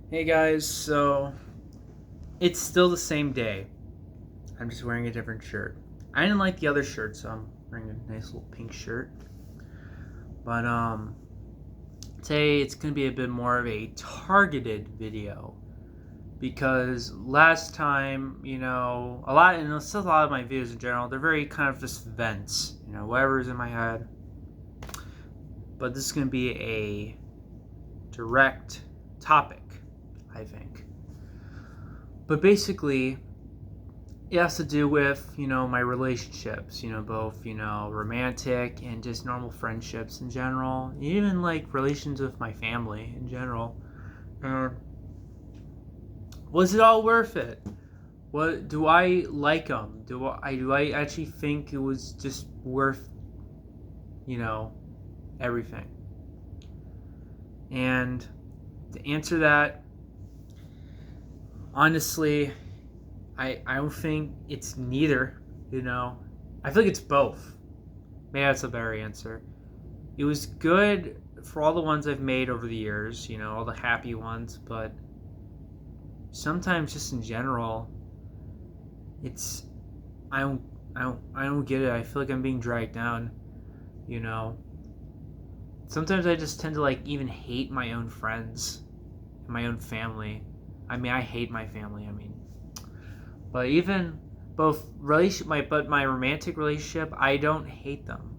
Hey guys, so it's still the same day. I'm just wearing a different shirt. I didn't like the other shirt, so I'm wearing a nice little pink shirt. But today it's gonna be a bit more of a targeted video because last time, a lot, and it's still a lot of my videos in general, they're very kind of just vents, whatever's in my head. But this is gonna be a direct topic, I think. But basically, it has to do with my relationships, both romantic and just normal friendships in general, even like relations with my family in general. uh, was it all worth it? What do I like them? Do I actually think it was just worth you know everything? And to answer that, honestly, I don't think it's neither. I feel like it's both. Maybe that's a better answer. It was good for all the ones I've made over the years, all the happy ones, but sometimes just in general, it's I don't I don't get it. I feel like I'm being dragged down, you know. Sometimes I just tend to like even hate my own friends, my own family. I mean, I hate my family. But even both my romantic relationship, I don't hate them.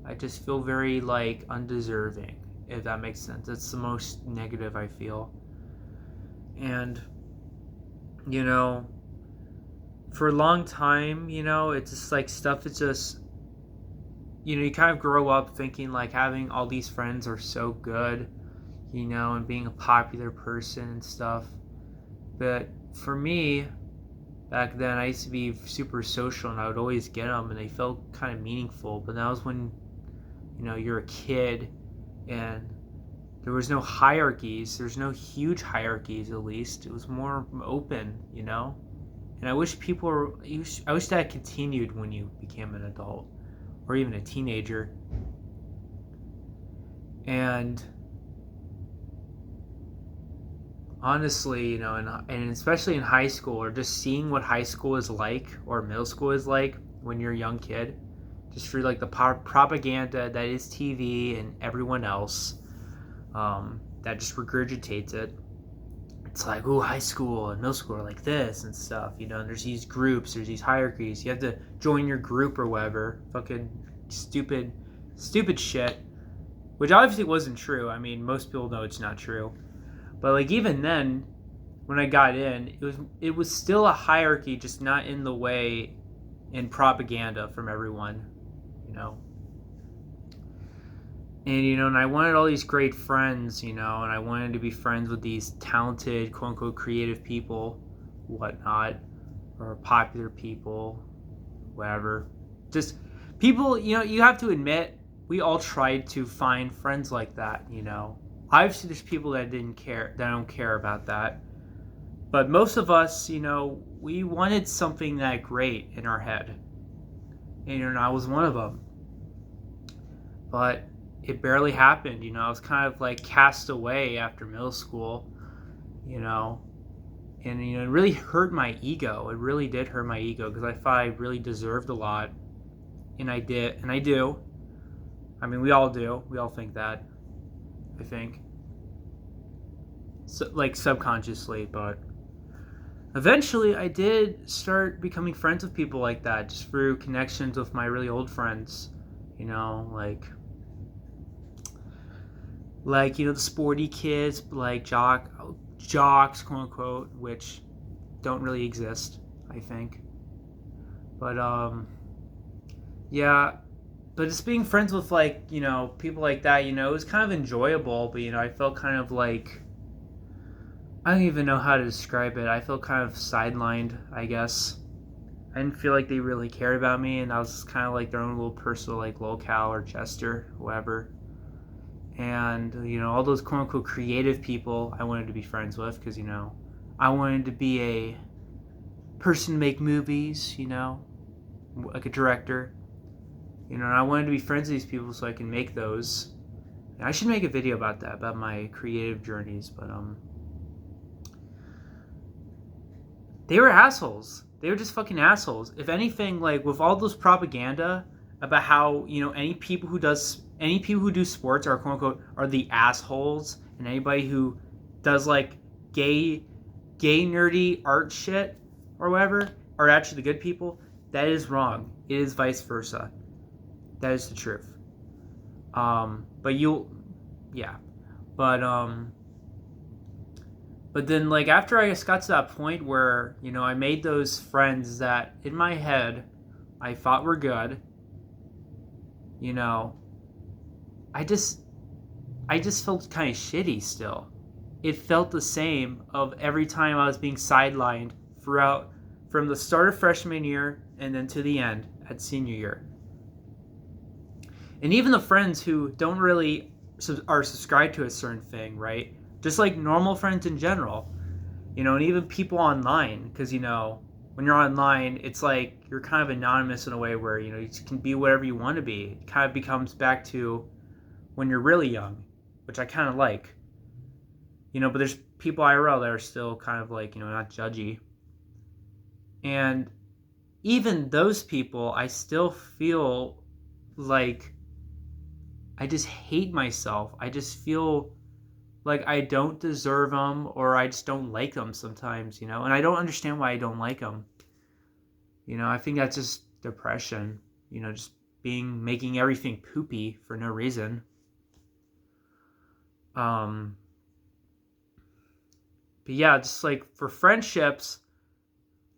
I just feel very like undeserving, if that makes sense. It's the most negative I feel. And you know, for a long time, it's just like stuff is just you kind of grow up thinking like having all these friends are so good, and being a popular person and stuff. But for me, back then I used to be super social and I would always get them and they felt kind of meaningful. But that was when you're a kid and there was no hierarchies. There's no huge hierarchies, at least. It was more open. And I wish I wish that continued when you became an adult or even a teenager. And honestly, and especially in high school, or just seeing what high school is like or middle school is like when you're a young kid, just for like the propaganda that is TV and everyone else, that just regurgitates it. It's like, oh, high school and middle school are like this and stuff, and there's these groups, there's these hierarchies. You have to join your group or whatever. Fucking stupid shit. Which obviously wasn't true. I mean, most people know it's not true. But like even then, when I got in, it was still a hierarchy, just not in the way in propaganda from everyone, you know. And I wanted all these great friends, and I wanted to be friends with these talented, quote unquote, creative people, whatnot, or popular people, whatever. Just people, you have to admit, we all tried to find friends like that. Obviously, there's people that don't care about that. But most of us, we wanted something that great in our head. And I was one of them. But it barely happened. I was kind of like cast away after middle school, you know. And, it really hurt my ego. It really did hurt my ego because I thought I really deserved a lot. And I did. And I do. I mean, we all do. We all think that, I think. So, like subconsciously, but eventually I did start becoming friends with people like that just through connections with my really old friends, like the sporty kids, like jocks, quote unquote, which don't really exist, I think. But yeah, but just being friends with like people like that, it was kind of enjoyable. But I felt kind of like, I don't even know how to describe it. I felt kind of sidelined, I guess. I didn't feel like they really cared about me, and I was kind of like their own little personal like locale or Chester, whoever. And all those quote unquote creative people I wanted to be friends with because I wanted to be a person to make movies, like a director. And I wanted to be friends with these people so I can make those. And I should make a video about that, about my creative journeys, but they were assholes. They were just fucking assholes. If anything, like with all those propaganda about how, you know, any people who do sports are quote unquote are the assholes, and anybody who does like gay nerdy art shit or whatever are actually the good people, that is wrong. It is vice versa. That is the truth. But yeah. But then, like, after I just got to that point where, you know, I made those friends that in my head I thought were good, you know, I just felt kind of shitty still. It felt the same of every time I was being sidelined throughout, from the start of freshman year and then to the end at senior year. And even the friends who don't really are subscribed to a certain thing, right? Just like normal friends in general, you know, and even people online, because, you know, when you're online, it's like you're kind of anonymous in a way where, you know, you can be whatever you want to be. It kind of becomes back to when you're really young, which I kind of like, you know, but there's people IRL that are still kind of like, you know, not judgy. And even those people, I still feel like I just hate myself. I just feel like I don't deserve them, or I just don't like them sometimes, you know? And I don't understand why I don't like them. You know, I think that's just depression, you know, just making everything poopy for no reason. But yeah, just like for friendships,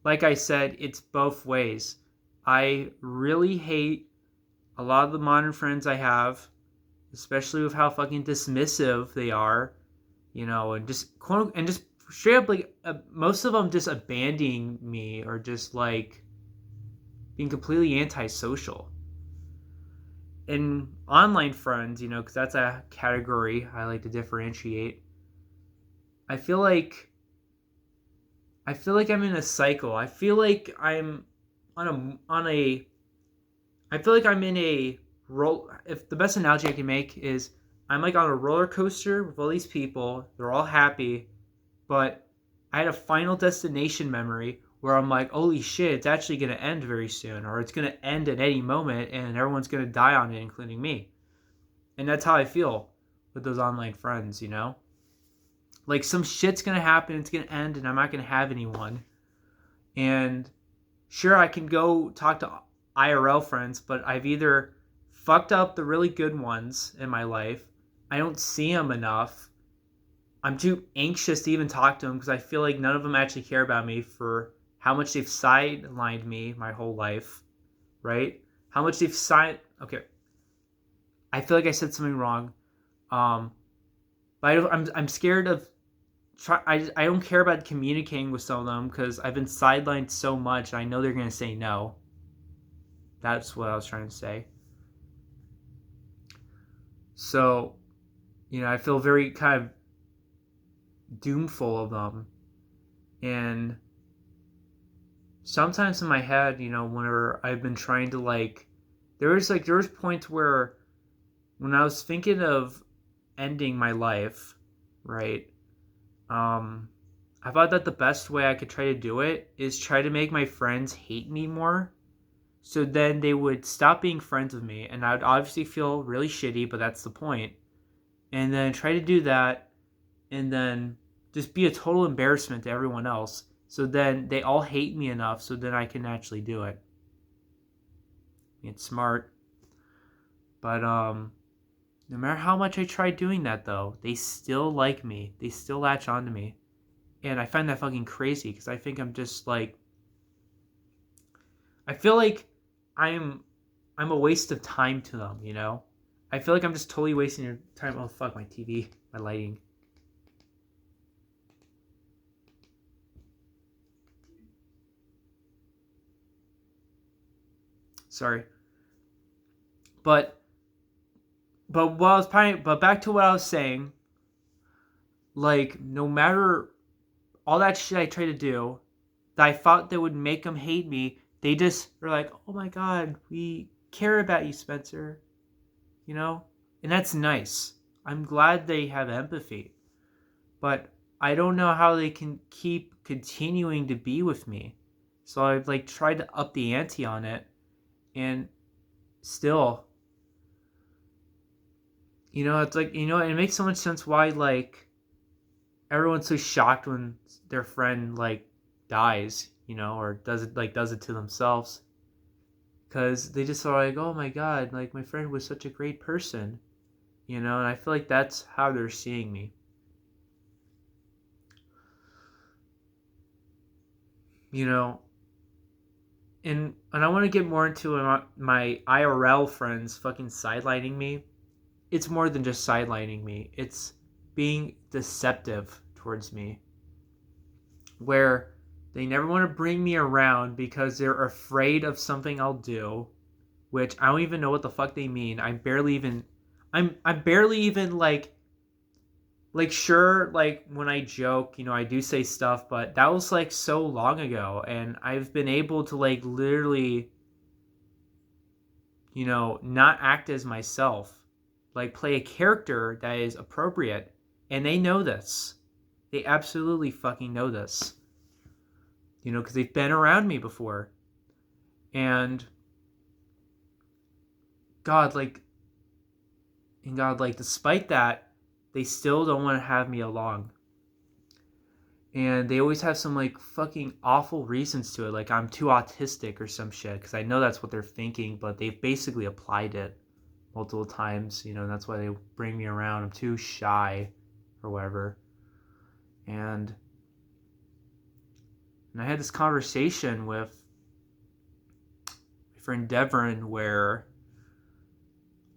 like I said, it's both ways. I really hate a lot of the modern friends I have, especially with how fucking dismissive they are, you know, and just straight up like most of them just abandoning me or just like being completely antisocial. And online friends, you know, because that's a category I like to differentiate. I feel like I'm in a cycle. I feel like I'm I feel like I'm in a roll. If the best analogy I can make is I'm like on a roller coaster with all these people. They're all happy, but I had a final destination memory where I'm like, holy shit, it's actually going to end very soon, or it's going to end at any moment, and everyone's going to die on it, including me. And that's how I feel with those online friends, you know? Like, some shit's going to happen, it's going to end, and I'm not going to have anyone. And sure, I can go talk to IRL friends, but I've either fucked up the really good ones in my life, I don't see them enough, I'm too anxious to even talk to them because I feel like none of them actually care about me for how much they've sidelined me my whole life, right? How much they've Okay, I feel like I said something wrong, but I'm scared of. I don't care about communicating with some of them because I've been sidelined so much. I know they're gonna say no. That's what I was trying to say. So, you know, I feel very kind of doomful of them. And sometimes in my head, you know, whenever I've been trying to there was points where when I was thinking of ending my life, right? I thought that the best way I could try to do it is try to make my friends hate me more. So then they would stop being friends with me, and I would obviously feel really shitty, but that's the point. And then try to do that, and then just be a total embarrassment to everyone else. So then they all hate me enough so then I can actually do it. It's smart. But no matter how much I try doing that though, they still like me. They still latch onto me. And I find that fucking crazy because I think I'm just like I feel like I'm a waste of time to them, you know? I feel like I'm just totally wasting your time. Oh fuck, my TV, my lighting. Sorry. But back to what I was saying, like no matter all that shit I try to do that I thought that would make them hate me, they just are like, "Oh my god, we care about you, Spencer." You know? And that's nice. I'm glad they have empathy. But I don't know how they can keep continuing to be with me. So I've like tried to up the ante on it, and still, it's like, it makes so much sense why like everyone's so shocked when their friend like dies, or does it to themselves, because they just are like, oh my god, like my friend was such a great person, and I feel like that's how they're seeing me. you know and I want to get more into my IRL friends fucking sidelining me. It's more than just sidelining me. It's being deceptive towards me, where they never want to bring me around because they're afraid of something I'll do, which I don't even know what the fuck they mean. I'm barely even sure, like when I joke, I do say stuff, but that was like so long ago, and I've been able to like literally, not act as myself, like play a character that is appropriate, and they know this. They absolutely fucking know this. Because they've been around me before. And God, despite that, they still don't want to have me along. And they always have some like fucking awful reasons to it, like I'm too autistic or some shit, because I know that's what they're thinking, but they've basically applied it multiple times, and that's why they bring me around. I'm too shy or whatever. And I had this conversation with my friend Devon where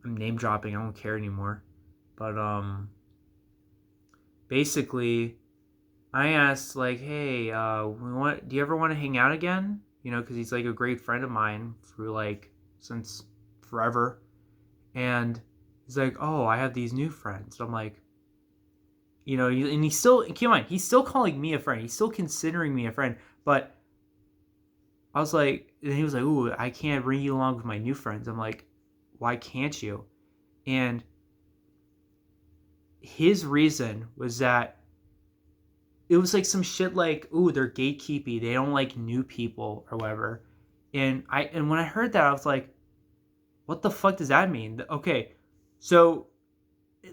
I'm name dropping, I don't care anymore. But basically I asked like, hey, do you ever want to hang out again? Because he's like a great friend of mine through like since forever. And he's like, oh, I have these new friends. I'm like, and he's still, keep in mind, he's still calling me a friend. He's still considering me a friend. But I was like, and he was like, ooh, I can't bring you along with my new friends. I'm like, why can't you? And his reason was that it was like some shit like, ooh, they're gatekeepy. They don't like new people or whatever. And when I heard that, I was like, what the fuck does that mean? Okay, so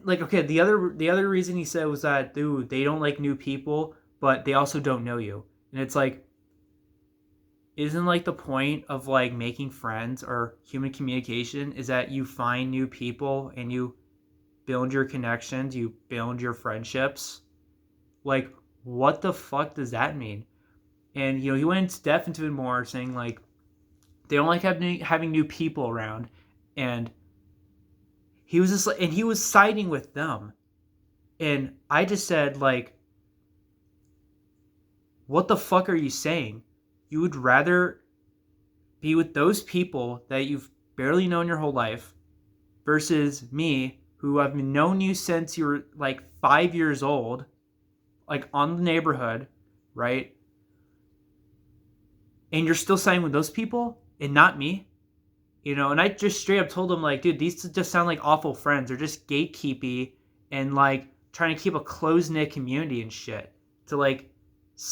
okay, the other reason he said was that, dude, they don't like new people, but they also don't know you. And it's like, isn't like the point of like making friends or human communication is that you find new people and you build your connections, you build your friendships? Like, what the fuck does that mean? And he went into depth into it more, saying like they don't like having new people around, and he was just like, and he was siding with them, and I just said like, what the fuck are you saying? You would rather be with those people that you've barely known your whole life versus me, who I've known you since you were like 5 years old, like on the neighborhood, right? And you're still siding with those people and not me? And I just straight up told him like, dude, these just sound like awful friends. They're just gatekeepy and like trying to keep a close knit community and shit to like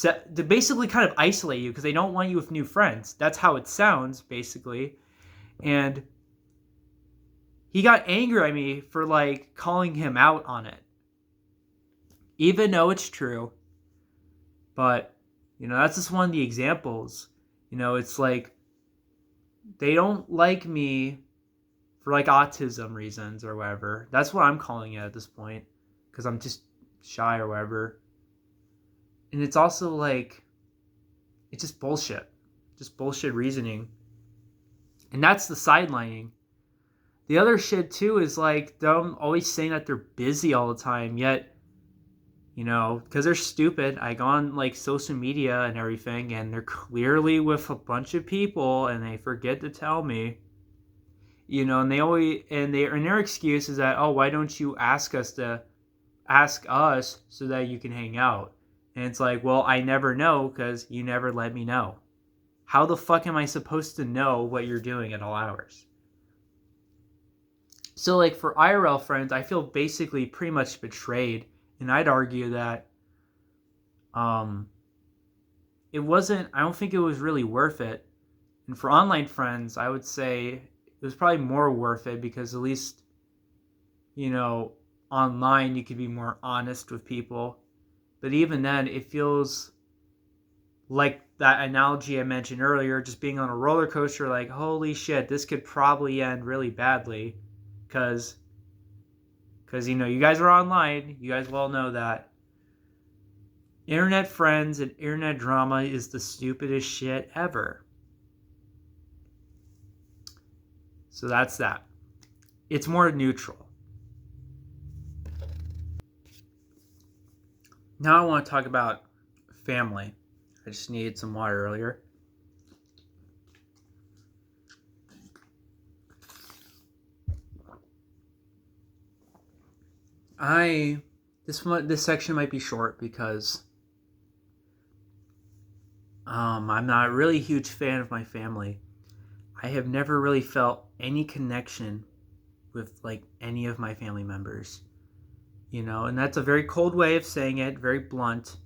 to basically kind of isolate you because they don't want you with new friends. That's how it sounds basically. And he got angry at me for like calling him out on it, even though it's true. But that's just one of the examples. It's like they don't like me for like autism reasons or whatever. That's what I'm calling it at this point, because I'm just shy or whatever. And it's also like, it's just bullshit reasoning. And that's the sidelining. The other shit too is like them always saying that they're busy all the time, yet because they're stupid. I go on like social media and everything, and they're clearly with a bunch of people, and they forget to tell me. And they always and their excuse is that, oh, why don't you ask us so that you can hang out? And it's like, well, I never know because you never let me know. How the fuck am I supposed to know what you're doing at all hours? So like for IRL friends, I feel basically pretty much betrayed, and I'd argue that Um, it wasn't. I don't think it was really worth it. And for online friends, I would say it was probably more worth it because at least you know online you could be more honest with people. But even then, it feels like that analogy I mentioned earlier, just being on a roller coaster, like, holy shit, this could probably end really badly. Because, you guys are online. You guys well know that internet friends and internet drama is the stupidest shit ever. So that's that. It's more neutral. Now I want to talk about family. I just needed some water earlier. This section might be short because I'm not a really huge fan of my family. I have never really felt any connection with like any of my family members, and that's a very cold way of saying it, very blunt,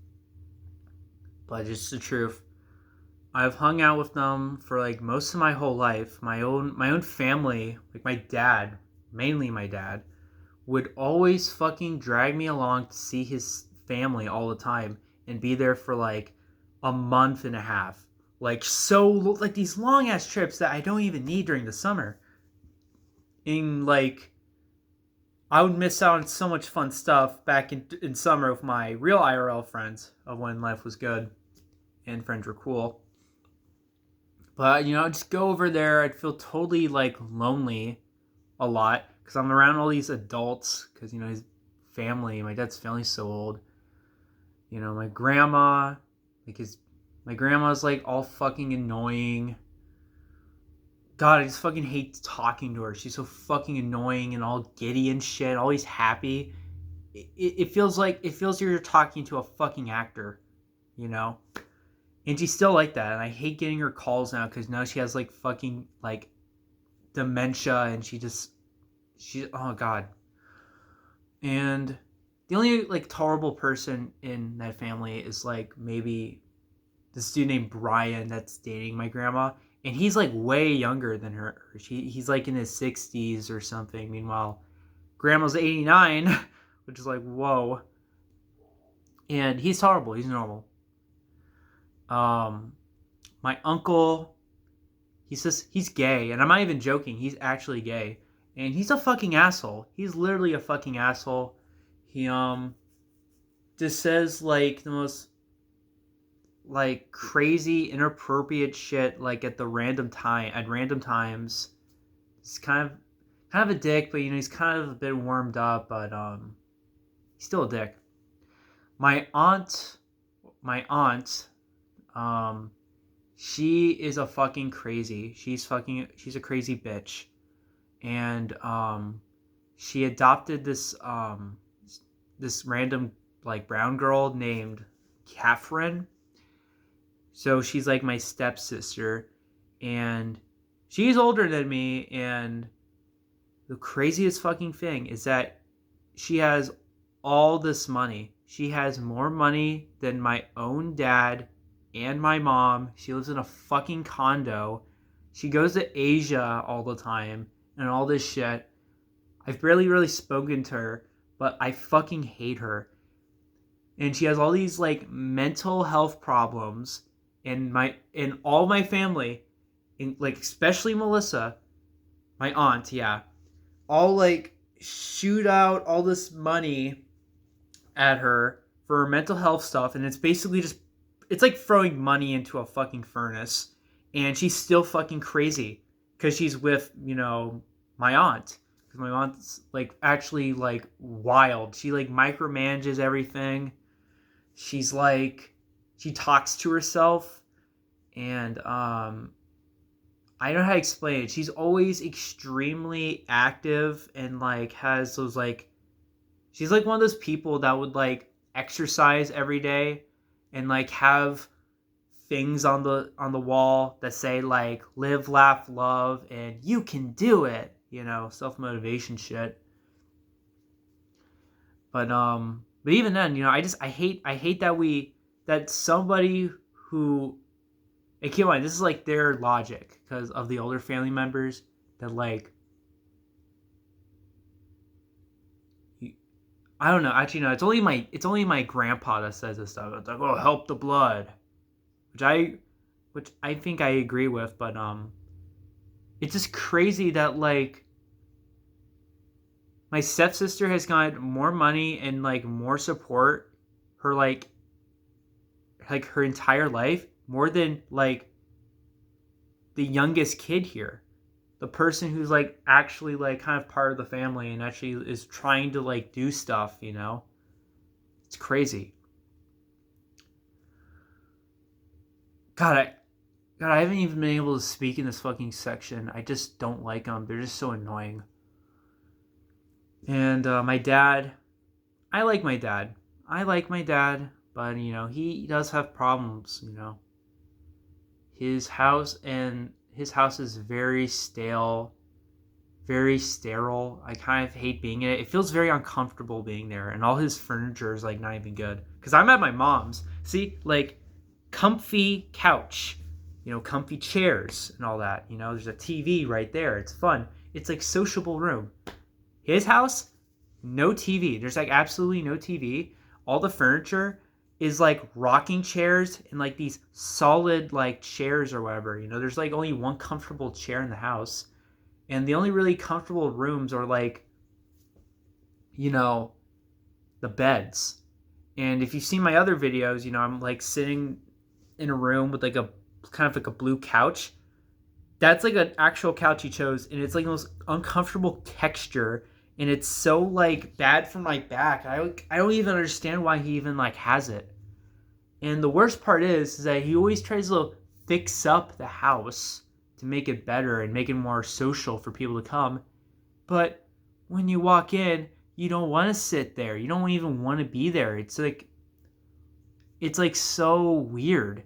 but it's the truth. I've hung out with them for like most of my whole life. My own family, like my dad, mainly my dad, would always fucking drag me along to see his family all the time and be there for like a month and a half. Like these long ass trips that I don't even need during the summer. And like I would miss out on so much fun stuff back in summer with my real IRL friends of when life was good and friends were cool. But I'd just go over there. I'd feel totally like lonely a lot because I'm around all these adults. Because his family, my dad's family's so old. My grandma, like my grandma's like all fucking annoying. God, I just fucking hate talking to her. She's so fucking annoying and all giddy and shit, always happy. It feels like you're talking to a fucking actor, you know. And she's still like that, and I hate getting her calls now because now she has like fucking like dementia, and oh god. And the only like tolerable person in that family is like maybe this dude named Brian that's dating my grandma, and he's like way younger than her. He's like in his 60s or something. Meanwhile, grandma's 89, which is like whoa. And he's tolerable. He's normal. My uncle, he's gay, and I'm not even joking. He's actually gay, and he's a fucking asshole. He's literally a fucking asshole. He just says like the most like crazy inappropriate shit like at random times. He's kind of a dick, but he's kind of a bit warmed up, but he's still a dick. My aunt um she is a fucking crazy. She's a crazy bitch. And she adopted this random like brown girl named Catherine. So she's like my stepsister, and she's older than me. And the craziest fucking thing is that she has all this money. She has more money than my own dad and my mom. She lives in a fucking condo. She goes to Asia all the time and all this shit. I've barely really spoken to her, but I fucking hate her. And she has all these like mental health problems, and all my family, in like especially Melissa, my aunt, yeah, all like shoot out all this money at her for her mental health stuff, and it's basically just it's like throwing money into a fucking furnace. And she's still fucking crazy because she's with my aunt, because my aunt's like actually like wild. She like micromanages everything. She's like she talks to herself, and I don't know how to explain it. She's always extremely active and like has those like she's like one of those people that would like exercise every day and like have things on the wall that say like live, laugh, love, and you can do it, self-motivation shit. But even then, I hate that we that somebody who, and keep in mind, this is like their logic because of the older family members that like, I don't know. Actually, no. It's only my grandpa that says this stuff. It's like, oh, help the blood, which I think I agree with. But it's just crazy that like my stepsister has got more money and like more support her like her entire life more than like the youngest kid here, the person who's like actually like kind of part of the family and actually is trying to like do stuff, it's crazy. god i God, I haven't even been able to speak in this fucking section. I just don't like them. They're just so annoying. And my dad, I like my dad. But he does have problems. His house is very stale, very sterile. I kind of hate being in it. It feels very uncomfortable being there, and all his furniture is like not even good. Cause I'm at my mom's. See, like comfy couch, comfy chairs and all that. There's a TV right there. It's fun. It's like sociable room. His house, no TV. There's like absolutely no TV. All the furniture is like rocking chairs and like these solid like chairs or whatever. There's like only one comfortable chair in the house. And the only really comfortable rooms are like, the beds. And if you've seen my other videos, I'm like sitting in a room with like a kind of like a blue couch. That's like an actual couch he chose, and it's like the most uncomfortable texture, and it's so like bad for my back. I don't even understand why he even like has it. And the worst part is that he always tries to fix up the house to make it better and make it more social for people to come. But when you walk in, you don't want to sit there. You don't even want to be there. It's like so weird.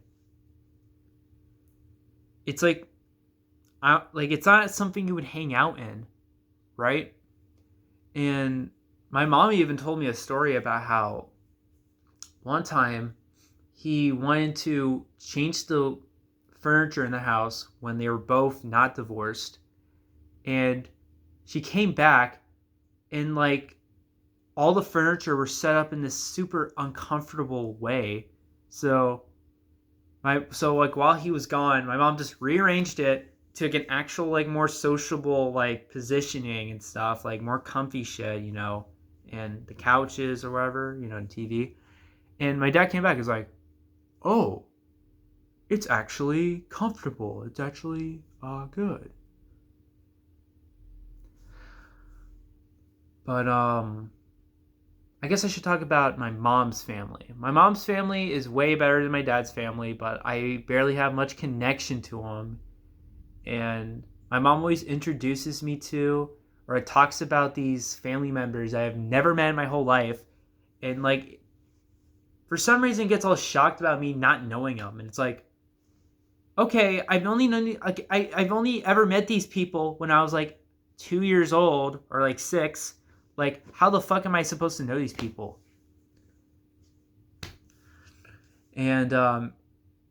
It's like it's not something you would hang out in, right? And my mom even told me a story about how one time he wanted to change the furniture in the house when they were both not divorced, and she came back and like all the furniture were set up in this super uncomfortable way. So like while he was gone, my mom just rearranged it, took an actual like more sociable like positioning and stuff, like more comfy shit, and the couches or whatever, the TV. And my dad came back and was like, "Oh, it's actually comfortable. It's actually good." But I guess I should talk about my mom's family. My mom's family is way better than my dad's family, but I barely have much connection to them. And my mom always introduces me to, or it talks about these family members I have never met in my whole life. And like, for some reason gets all shocked about me not knowing them. And it's like, okay, I've only ever met these people when I was like 2 years old or like 6. Like, how the fuck am I supposed to know these people? And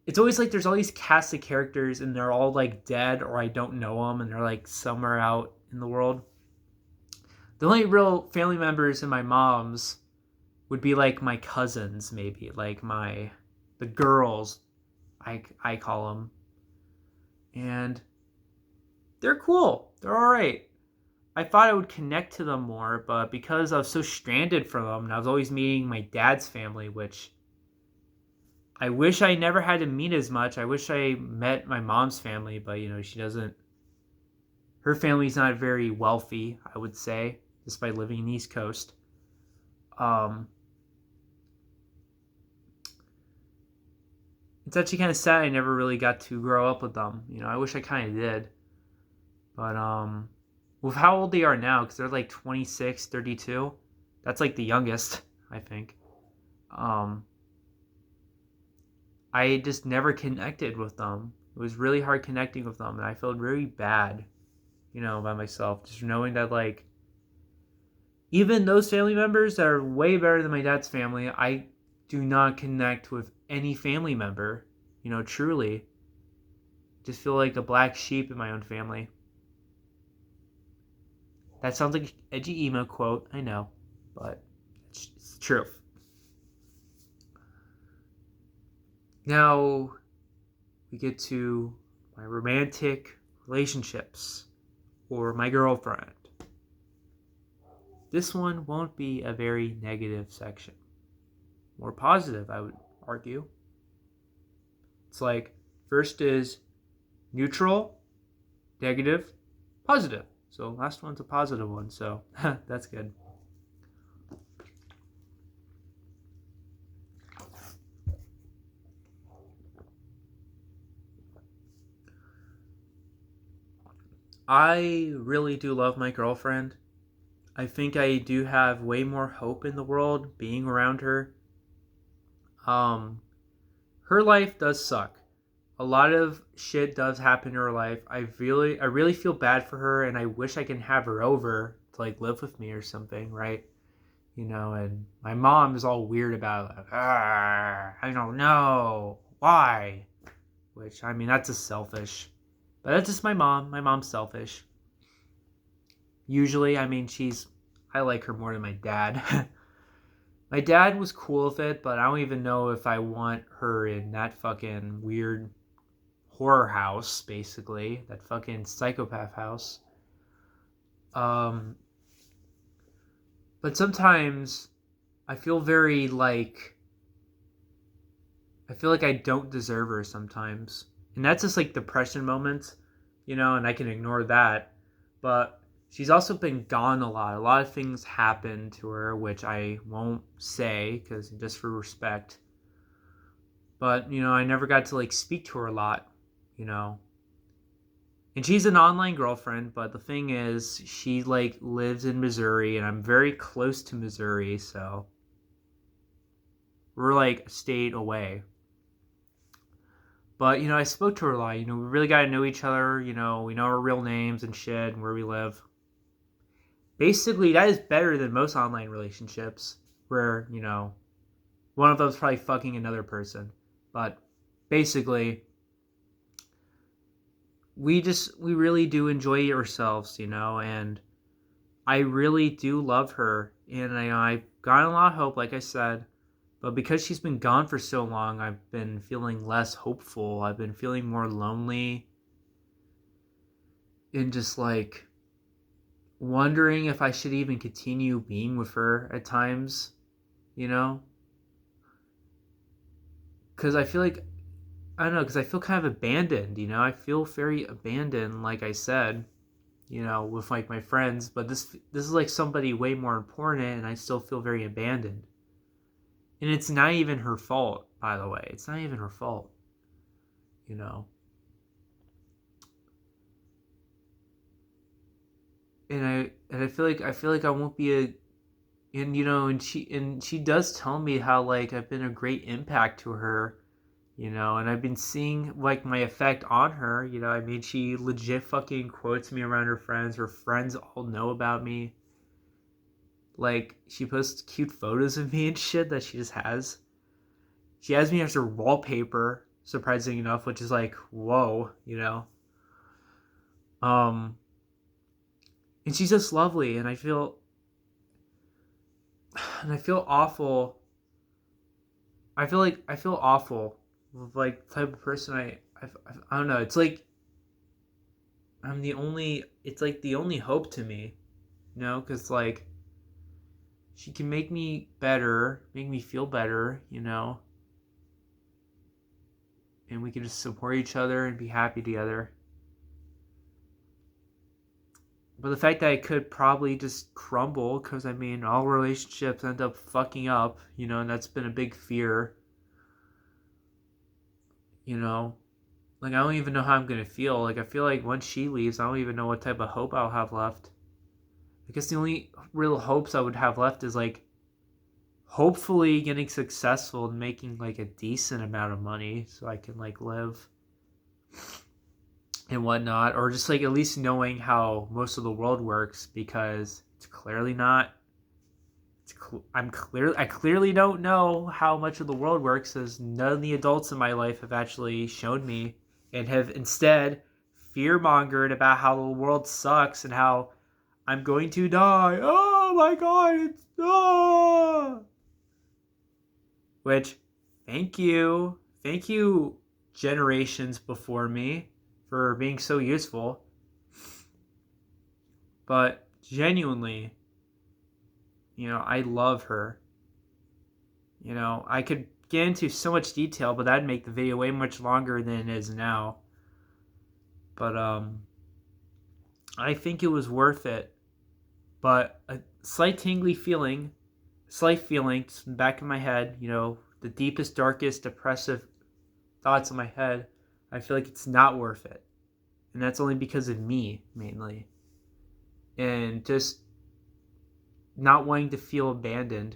it's always like there's all these cast of characters and they're all like dead or I don't know them and they're like somewhere out in the world. The only real family members in my mom's would be like my cousins, maybe like the girls, I call them, and they're cool. They're all right. I thought I would connect to them more, but because I was so stranded from them, and I was always meeting my dad's family, which I wish I never had to meet as much. I wish I met my mom's family, but she doesn't. Her family's not very wealthy, I would say, despite living in the East Coast. It's actually kind of sad I never really got to grow up with them. I wish I kind of did. But with how old they are now, because they're like 26, 32, that's like the youngest, I think. I just never connected with them. It was really hard connecting with them, and I felt really bad, by myself. Just knowing that, like, even those family members that are way better than my dad's family, I do not connect with any family member, truly. Just feel like a black sheep in my own family. That sounds like an edgy emo quote, I know, but it's the truth. Now we get to my romantic relationships or my girlfriend. This one won't be a very negative section. More positive, I would argue. It's like, first is neutral, negative, positive. So last one's a positive one, so that's good. I really do love my girlfriend. I think I do have way more hope in the world being around her. Her life does suck. A lot of shit does happen in her life. I really feel bad for her, and I wish I can have her over to like live with me or something, right? And my mom is all weird about it, like, I don't know why. Which, I mean, that's just selfish. But that's just my mom. My mom's selfish. Usually, I mean, I like her more than my dad. My dad was cool with it, but I don't even know if I want her in that fucking weird horror house, basically. That fucking psychopath house. But sometimes I feel I feel like I don't deserve her sometimes. And that's just like depression moments, and I can ignore that. But she's also been gone a lot. A lot of things happened to her, which I won't say because just for respect. But, I never got to like speak to her a lot, you know. And she's an online girlfriend, but the thing is, she like lives in Missouri and I'm very close to Missouri, so we're like a state away. But, I spoke to her a lot. We really got to know each other. We know our real names and shit and where we live. Basically, that is better than most online relationships where, one of them's probably fucking another person. But basically, we really do enjoy ourselves, and I really do love her. And I've gotten a lot of hope, like I said. But because she's been gone for so long, I've been feeling less hopeful. I've been feeling more lonely. And just like wondering if I should even continue being with her at times, Because I feel like, I don't know, because I feel kind of abandoned, I feel very abandoned, like I said, with like my friends. But this is like somebody way more important, and I still feel very abandoned. And it's not even her fault, by the way. It's not even her fault, And I feel like I won't be and she does tell me how like I've been a great impact to her, and I've been seeing like my effect on her, I mean, she legit fucking quotes me around her friends. Her friends all know about me. Like, she posts cute photos of me and shit that she just has. She has me as her wallpaper, surprising enough, which is like, whoa, Um, and she's just lovely, and I feel awful. I feel awful with like the type of person I don't know. It's like it's like the only hope to me, because like she can make me better, make me feel better, and we can just support each other and be happy together. But the fact that I could probably just crumble, because I mean, all relationships end up fucking up, and that's been a big fear, you know. Like, I don't even know how I'm gonna feel. Like, I feel like once she leaves, I don't even know what type of hope I'll have left. I guess the only real hopes I would have left is like hopefully getting successful and making like a decent amount of money so I can like live and whatnot, or just like at least knowing how most of the world works, because it's clearly not. I clearly don't know how much of the world works, as none of the adults in my life have actually shown me, and have instead fear mongered about how the world sucks and how I'm going to die. Oh my god, it's which, thank you, generations before me, for being so useful. But genuinely, I love her. I could get into so much detail, but that'd make the video way much longer than it is now. But I think it was worth it. But a slight feeling in the back of my head, the deepest, darkest, depressive thoughts in my head, I feel like it's not worth it. And that's only because of me, mainly. And just not wanting to feel abandoned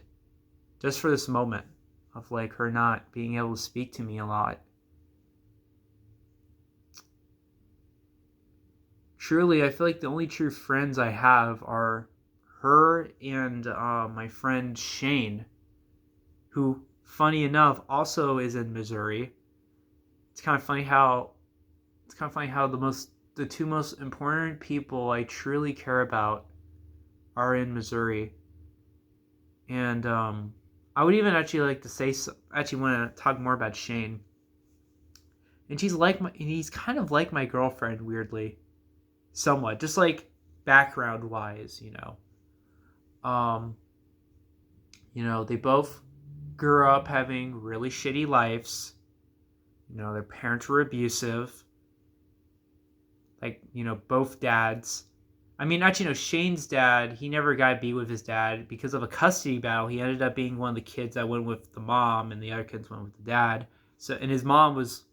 just for this moment of like her not being able to speak to me a lot. Truly, I feel like the only true friends I have are her and my friend Shane, who, funny enough, also is in Missouri. It's kind of funny how the two most important people I truly care about are in Missouri. And I would even actually like to want to talk more about Shane. And he's kind of like my girlfriend, weirdly, somewhat, just like background wise, they both grew up having really shitty lives. Their parents were abusive. Like, both dads. I mean, actually, no, Shane's dad, he never got to be with his dad because of a custody battle. He ended up being one of the kids that went with the mom, and the other kids went with the dad. So, and his mom was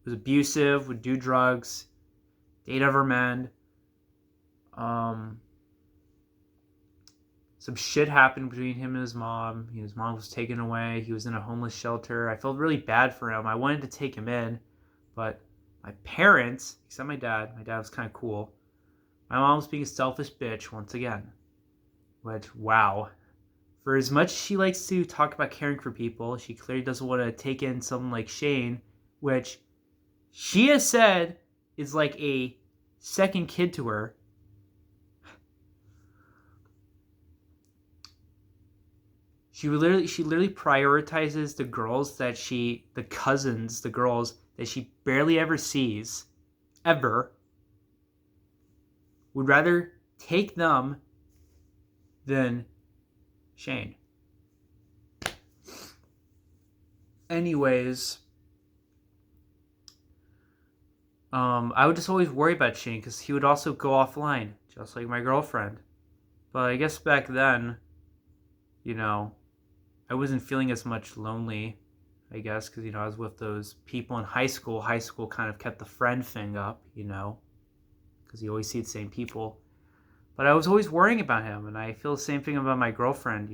abusive, would do drugs, date other men. Some shit happened between him and his mom. His mom was taken away. He was in a homeless shelter. I felt really bad for him. I wanted to take him in, but my parents, except my dad was kind of cool. My mom was being a selfish bitch once again. Which, wow. For as much as she likes to talk about caring for people, she clearly doesn't want to take in someone like Shane, which she has said is like a second kid to her. She literally prioritizes the girls the girls that she barely ever sees, ever. Would rather take them than Shane. Anyways, I would just always worry about Shane because he would also go offline, just like my girlfriend. But I guess back then, I wasn't feeling as much lonely, I guess, because, I was with those people in high school. High school kind of kept the friend thing up, because you always see the same people. But I was always worrying about him, and I feel the same thing about my girlfriend,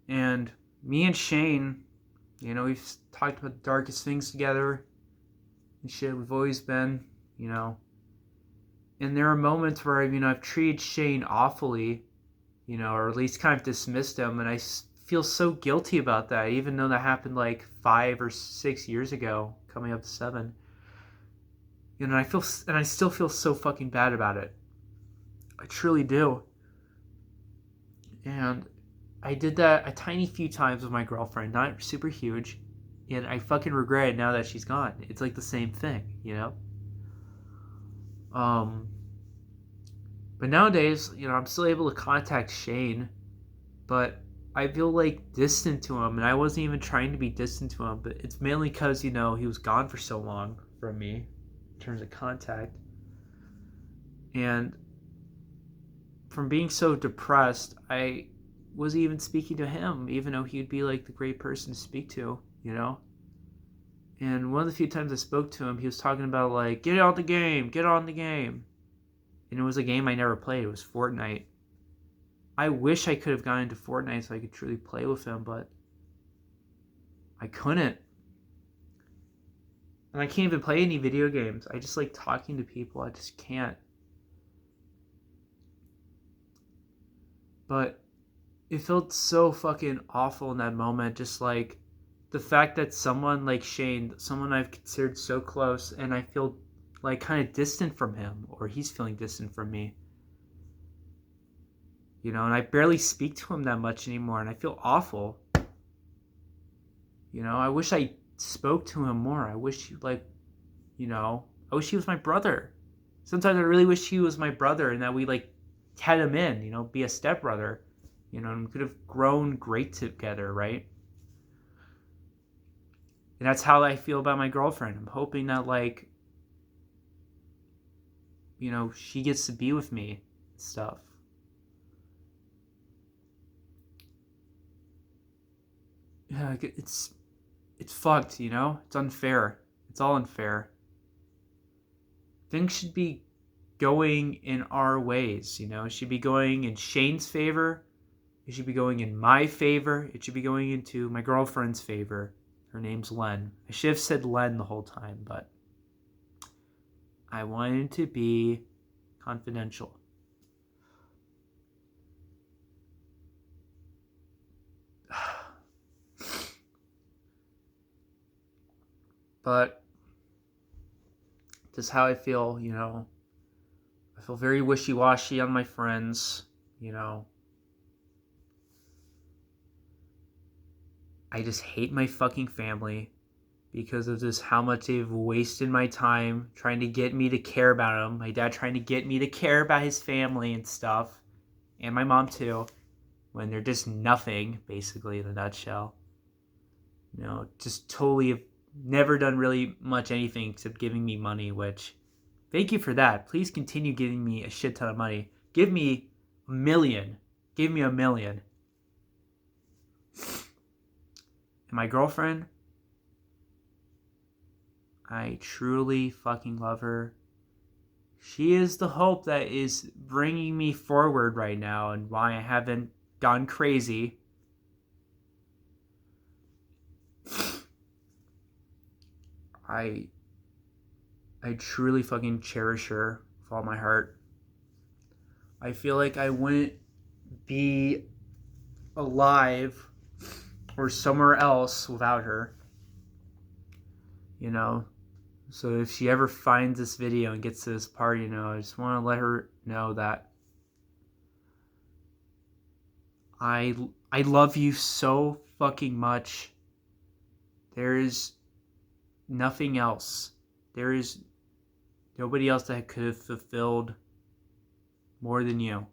And me and Shane, we've talked about the darkest things together and shit. We've always been, And there are moments where, I've treated Shane awfully, or at least kind of dismissed him, and I feel so guilty about that, even though that happened like 5 or 6 years ago, coming up to 7. And I still feel so fucking bad about it. I truly do. And I did that a tiny few times with my girlfriend, not super huge, and I fucking regret it now that she's gone. It's like the same thing, But nowadays, I'm still able to contact Shane, but I feel like distant to him, and I wasn't even trying to be distant to him, but it's mainly because, he was gone for so long from me in terms of contact. And from being so depressed, I wasn't even speaking to him, even though he'd be like the great person to speak to, And one of the few times I spoke to him, he was talking about like, get on the game. And it was a game I never played. It was Fortnite. I wish I could have gotten into Fortnite so I could truly play with him, but I couldn't. And I can't even play any video games. I just like talking to people. I just can't. But it felt so fucking awful in that moment. Just like the fact that someone like Shane, someone I've considered so close, and I feel like kind of distant from him, or he's feeling distant from me. You know, and I barely speak to him that much anymore, and I feel awful. You know, I wish I spoke to him more. I wish, like, you know, I wish he was my brother. Sometimes I really wish he was my brother and that we, like, had him in, you know, be a stepbrother. You know, and we could have grown great together, right? And that's how I feel about my girlfriend. I'm hoping that, like, you know, she gets to be with me and stuff. Yeah, it's fucked, you know? It's unfair. It's all unfair. Things should be going in our ways, you know? It should be going in Shane's favor. It should be going in my favor. It should be going into my girlfriend's favor. Her name's Len. I should have said Len the whole time, but I wanted it to be confidential. But this is how I feel, you know. I feel very wishy-washy on my friends, you know. I just hate my fucking family because of just how much they've wasted my time trying to get me to care about them. My dad trying to get me to care about his family and stuff. And my mom too. When they're just nothing, basically, in a nutshell. You know, just totally have never done really much anything except giving me money, which, thank you for that. Please continue giving me a shit ton of money. Give me $1 million. Give me $1 million. And my girlfriend, I truly fucking love her. She is the hope that is bringing me forward right now and why I haven't gone crazy. I truly fucking cherish her with all my heart. I feel like I wouldn't be alive or somewhere else without her. You know? So if she ever finds this video and gets to this part, you know, I just want to let her know that I love you so fucking much. There is nothing else. There is nobody else that could have fulfilled more than you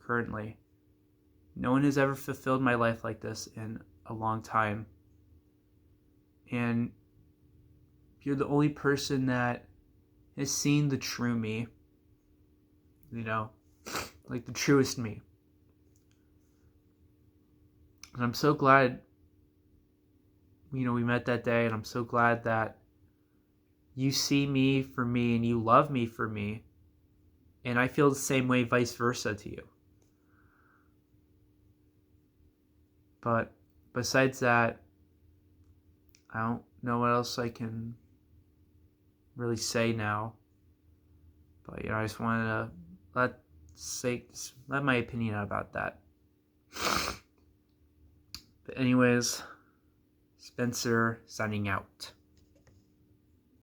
currently. No one has ever fulfilled my life like this in a long time. And you're the only person that has seen the true me. You know, like the truest me. And I'm so glad, you know, we met that day, and I'm so glad that you see me for me and you love me for me. And I feel the same way vice versa to you. But besides that, I don't know what else I can really say now. But, you know, I just wanted to let my opinion out about that. But anyways, Spencer signing out.